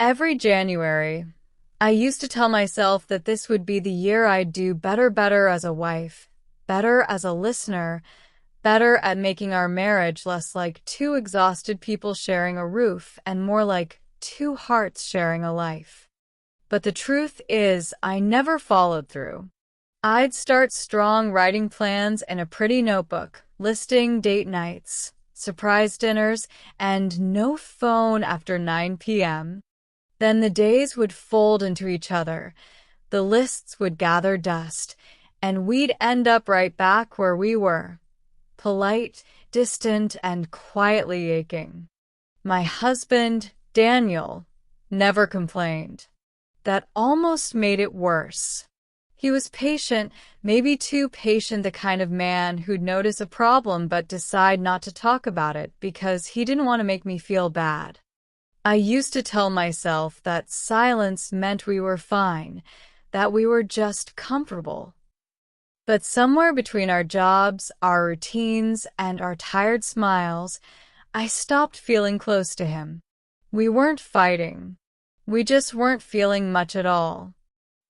Every January, I used to tell myself that this would be the year I'd do better as a wife, better as a listener, better at making our marriage less like two exhausted people sharing a roof and more like two hearts sharing a life. But the truth is, I never followed through. I'd start strong writing plans in a pretty notebook, listing date nights, surprise dinners, and no phone after 9 p.m. Then the days would fold into each other, the lists would gather dust, and we'd end up right back where we were, polite, distant, and quietly aching. My husband, Daniel, never complained. That almost made it worse. He was patient, maybe too patient, the kind of man who'd notice a problem but decide not to talk about it because he didn't want to make me feel bad. I used to tell myself that silence meant we were fine, that we were just comfortable. But somewhere between our jobs, our routines, and our tired smiles, I stopped feeling close to him. We weren't fighting. We just weren't feeling much at all.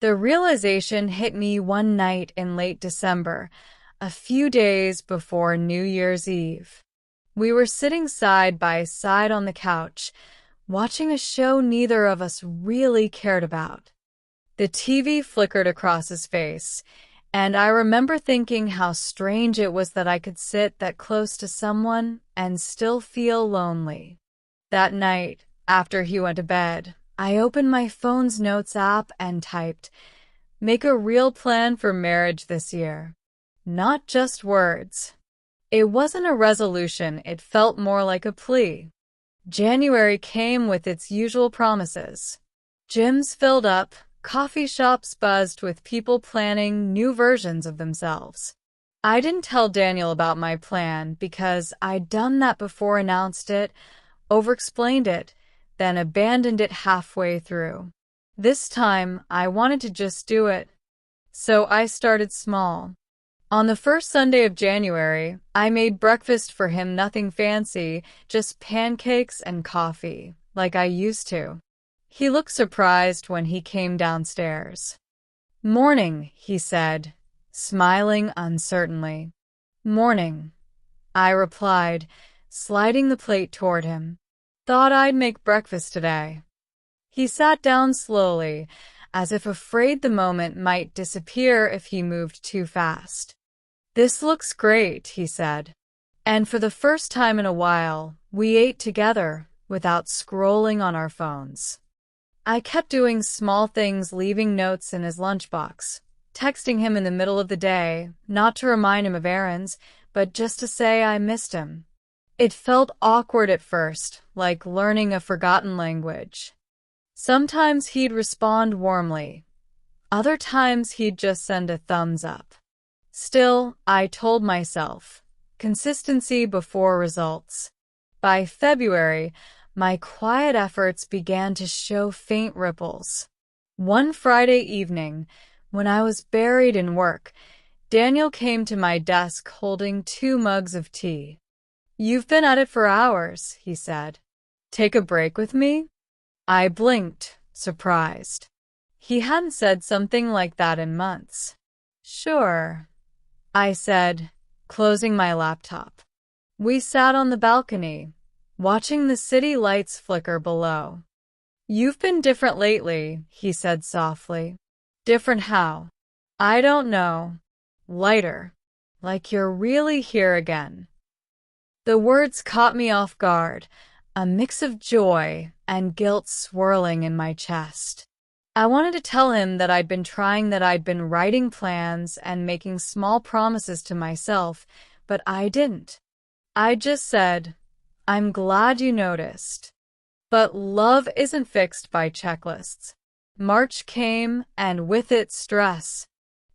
The realization hit me one night in late December, a few days before New Year's Eve. We were sitting side by side on the couch, watching a show neither of us really cared about. The TV flickered across his face, and I remember thinking how strange it was that I could sit that close to someone and still feel lonely. That night, after he went to bed, I opened my phone's notes app and typed, "Make a real plan for marriage this year." Not just words. It wasn't a resolution, it felt more like a plea. January came with its usual promises. Gyms filled up, coffee shops buzzed with people planning new versions of themselves. I didn't tell Daniel about my plan because I'd done that before, announced it, over-explained it, then abandoned it halfway through. This time, I wanted to just do it. So I started small. On the first Sunday of January, I made breakfast for him, nothing fancy, just pancakes and coffee, like I used to. He looked surprised when he came downstairs. "Morning," he said, smiling uncertainly. "Morning," I replied, sliding the plate toward him. "Thought I'd make breakfast today." He sat down slowly, as if afraid the moment might disappear if he moved too fast. "This looks great," he said. And for the first time in a while, we ate together without scrolling on our phones. I kept doing small things, leaving notes in his lunchbox, texting him in the middle of the day, not to remind him of errands, but just to say I missed him. It felt awkward at first, like learning a forgotten language. Sometimes he'd respond warmly. Other times he'd just send a thumbs up. Still, I told myself, consistency before results. By February, my quiet efforts began to show faint ripples. One Friday evening, when I was buried in work, Daniel came to my desk holding 2 mugs of tea. "You've been at it for hours," he said. "Take a break with me?" I blinked, surprised. He hadn't said something like that in months. "Sure," I said, closing my laptop. We sat on the balcony, watching the city lights flicker below. "You've been different lately," he said softly. "Different how?" "I don't know. Lighter. Like you're really here again." The words caught me off guard, a mix of joy and guilt swirling in my chest. I wanted to tell him that I'd been trying, that I'd been writing plans and making small promises to myself, but I didn't. I just said, "I'm glad you noticed." But love isn't fixed by checklists. March came, and with it stress.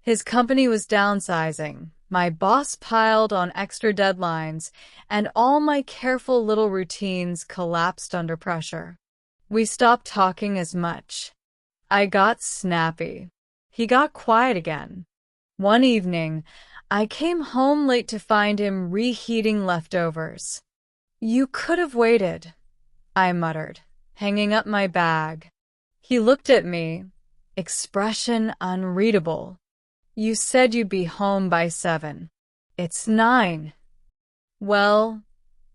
His company was downsizing. My boss piled on extra deadlines, and all my careful little routines collapsed under pressure. We stopped talking as much. I got snappy. He got quiet again. One evening, I came home late to find him reheating leftovers. "You could have waited," I muttered. hanging up my bag. He looked at me, expression unreadable. You said you'd be home by 7. It's 9. Well,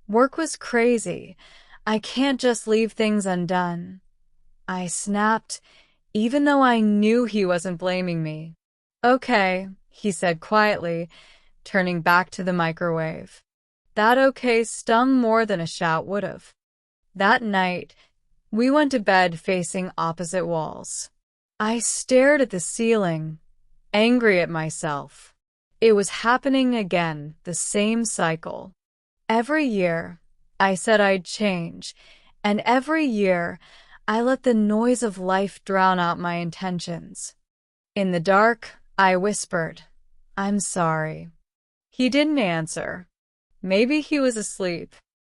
work was crazy. I can't just leave things undone. I snapped, even though I knew he wasn't blaming me. Okay, he said quietly, turning back to the microwave. That okay stung more than a shout would have. That night, we went to bed facing opposite walls. I stared at the ceiling, angry at myself. It was happening again, the same cycle. Every year, I said I'd change, and every year, I let the noise of life drown out my intentions. In the dark, I whispered, I'm sorry. He didn't answer. Maybe he was asleep,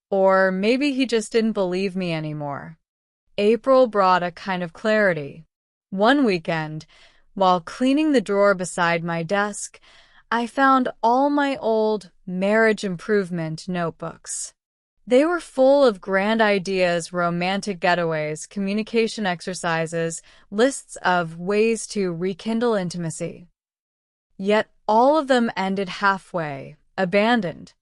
or maybe he just didn't believe me anymore. April brought a kind of clarity. One weekend, while cleaning the drawer beside my desk, I found all my old marriage improvement notebooks. They were full of grand ideas, romantic getaways, communication exercises, lists of ways to rekindle intimacy. Yet all of them ended halfway, abandoned.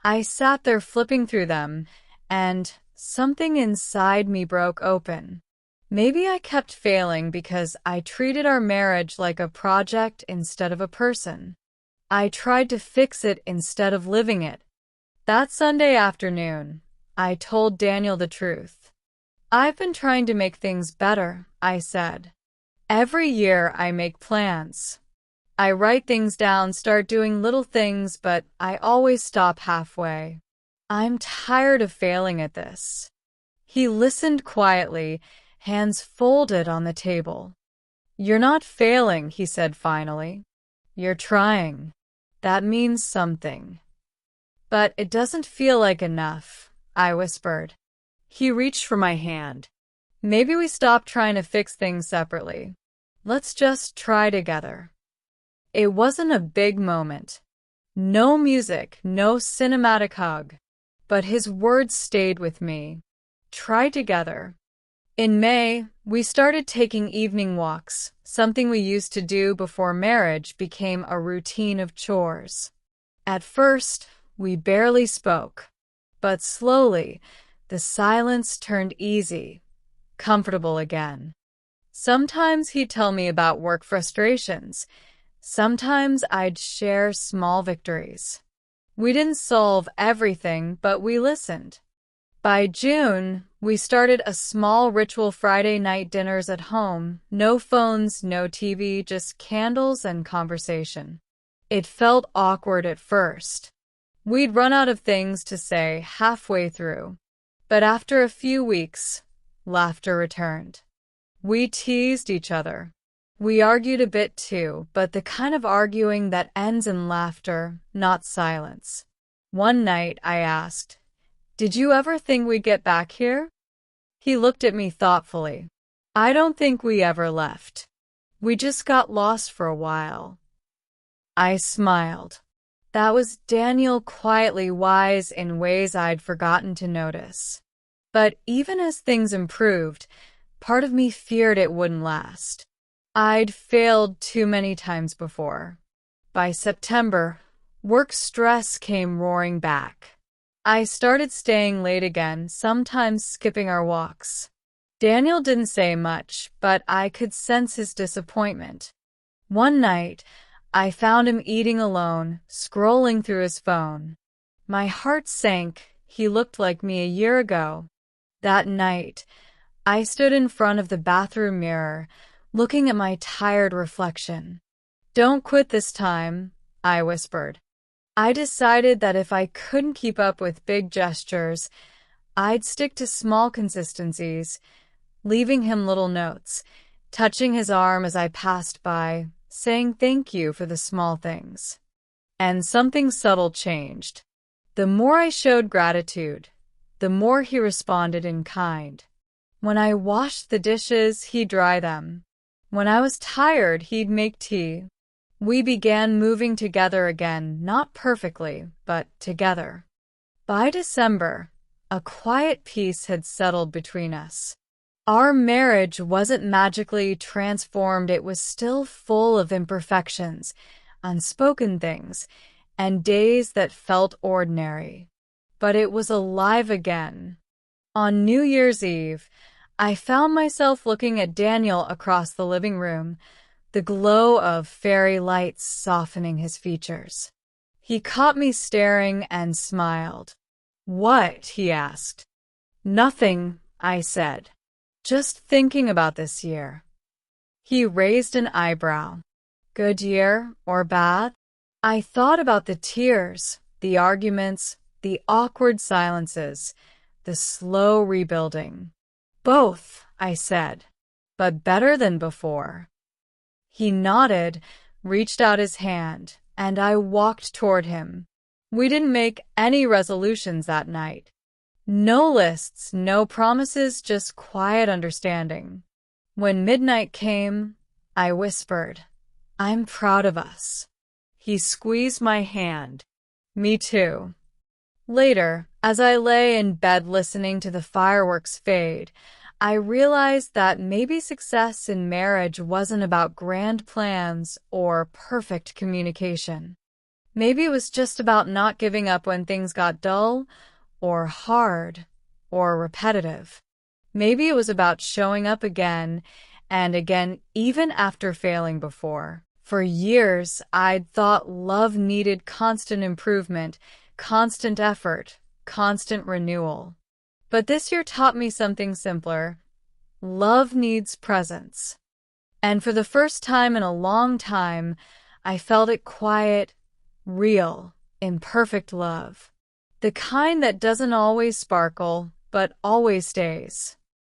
I sat there flipping through them, and something inside me broke open. Maybe I kept failing because I treated our marriage like a project instead of a person. I tried to fix it instead of living it. That Sunday afternoon, I told Daniel the truth. I've been trying to make things better, I said. Every year I make plans. I write things down, start doing little things, but I always stop halfway. I'm tired of failing at this. He listened quietly, hands folded on the table. You're not failing, he said finally. You're trying. That means something. But it doesn't feel like enough, I whispered. He reached for my hand. Maybe we stop trying to fix things separately. Let's just try together. It wasn't a big moment. No music, no cinematic hug. But his words stayed with me. Try together. In May, we started taking evening walks, something we used to do before marriage became a routine of chores. At first, we barely spoke, but slowly, the silence turned easy, comfortable again. Sometimes he'd tell me about work frustrations. Sometimes I'd share small victories. We didn't solve everything, but we listened. By June, we started a small ritual Friday night dinners at home. No phones, no TV, just candles and conversation. It felt awkward at first. We'd run out of things to say halfway through. But after a few weeks, laughter returned. We teased each other. We argued a bit too, but the kind of arguing that ends in laughter, not silence. One night, I asked, Did you ever think we'd get back here? He looked at me thoughtfully. I don't think we ever left. We just got lost for a while. I smiled. That was Daniel, quietly wise in ways I'd forgotten to notice. But even as things improved, part of me feared it wouldn't last. I'd failed too many times before. By September, work stress came roaring back. I started staying late again, sometimes skipping our walks. Daniel didn't say much, but I could sense his disappointment. One night, I found him eating alone, scrolling through his phone. My heart sank. He looked like me a year ago. That night, I stood in front of the bathroom mirror, looking at my tired reflection. Don't quit this time, I whispered. I decided that if I couldn't keep up with big gestures, I'd stick to small consistencies, leaving him little notes, touching his arm as I passed by, saying thank you for the small things. And something subtle changed. The more I showed gratitude, the more he responded in kind. When I washed the dishes, he'd dry them. When I was tired, he'd make tea. We began moving together again, not perfectly, but together. By December, a quiet peace had settled between us. Our marriage wasn't magically transformed. It was still full of imperfections, unspoken things, and days that felt ordinary. But it was alive again. On New Year's Eve, I found myself looking at Daniel across the living room, the glow of fairy lights softening his features. He caught me staring and smiled. "What?" he asked. "Nothing," I said. "Just thinking about this year." He raised an eyebrow. "Good year or bad?" I thought about the tears, the arguments, the awkward silences, the slow rebuilding. "Both," I said, "but better than before." He nodded, reached out his hand, and I walked toward him. We didn't make any resolutions that night. No lists, no promises, just quiet understanding. When midnight came, I whispered, "I'm proud of us." He squeezed my hand. "Me too." Later, as I lay in bed listening to the fireworks fade, I realized that maybe success in marriage wasn't about grand plans or perfect communication. Maybe it was just about not giving up when things got dull, or hard, or repetitive. Maybe it was about showing up again and again, even after failing before. For years, I'd thought love needed constant improvement, constant effort, constant renewal. But this year taught me something simpler. Love needs presence. And for the first time in a long time, I felt it quiet, real, imperfect love. The kind that doesn't always sparkle, but always stays.